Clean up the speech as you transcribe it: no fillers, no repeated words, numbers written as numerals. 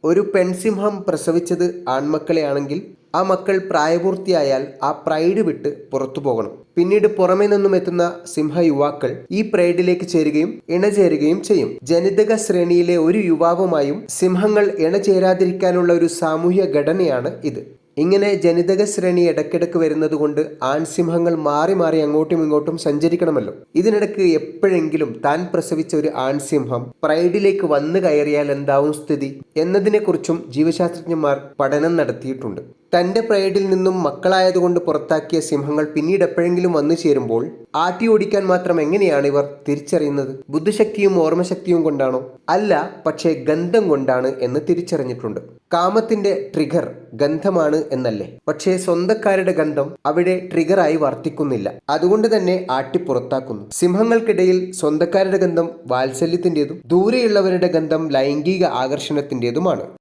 ഒരു പെൺസിംഹം പ്രസവിച്ചത് ആൺമക്കളെയാണെങ്കിൽ ആ മക്കൾ പ്രായപൂർത്തിയായാൽ ആ പ്രൈഡ് വിട്ട് പുറത്തു പോകണം. പിന്നീട് പുറമെ നിന്നും എത്തുന്ന സിംഹയുവാക്കൾ ഈ പ്രൈഡിലേക്ക് ചേരുകയും ഇണചേരുകയും ചെയ്യും. ജനിതക ശ്രേണിയിലെ ഒരു യുവാവുമായും സിംഹങ്ങൾ ഇണചേരാതിരിക്കാനുള്ള ഒരു സാമൂഹ്യ ഘടനയാണ് ഇത്. ഇങ്ങനെ ജനിതക ശ്രേണി ഇടയ്ക്കിടയ്ക്ക് വരുന്നത് കൊണ്ട് ആൺസിംഹങ്ങൾ മാറി മാറി അങ്ങോട്ടും ഇങ്ങോട്ടും സഞ്ചരിക്കണമല്ലോ. ഇതിനിടയ്ക്ക് എപ്പോഴെങ്കിലും താൻ പ്രസവിച്ച ഒരു ആൺസിംഹം പ്രൈഡിലേക്ക് വന്നു കയറിയാൽ എന്താവും സ്ഥിതി എന്നതിനെക്കുറിച്ചും ജീവശാസ്ത്രജ്ഞന്മാർ പഠനം നടത്തിയിട്ടുണ്ട്. തന്റെ പ്രൈഡിൽ നിന്നും മക്കളായതുകൊണ്ട് പുറത്താക്കിയ സിംഹങ്ങൾ പിന്നീട് എപ്പോഴെങ്കിലും വന്നു ചേരുമ്പോൾ ആട്ടി ഓടിക്കാൻ മാത്രം എങ്ങനെയാണ് ഇവർ തിരിച്ചറിയുന്നത്? ബുദ്ധിശക്തിയും ഓർമ്മശക്തിയും കൊണ്ടാണോ? അല്ല, പക്ഷേ ഗന്ധം കൊണ്ടാണ് എന്ന് തിരിച്ചറിഞ്ഞിട്ടുണ്ട്. കാമത്തിന്റെ ട്രിഗർ ഗന്ധമാണ് എന്നല്ലേ? പക്ഷേ സ്വന്തക്കാരുടെ ഗന്ധം അവിടെ ട്രിഗറായി വർത്തിക്കുന്നില്ല. അതുകൊണ്ട് തന്നെ ആട്ടി പുറത്താക്കുന്നു. സിംഹങ്ങൾക്കിടയിൽ സ്വന്തക്കാരുടെ ഗന്ധം വാത്സല്യത്തിൻ്റെതും ദൂരെയുള്ളവരുടെ ഗന്ധം ലൈംഗിക ആകർഷണത്തിൻ്റെതുമാണ്.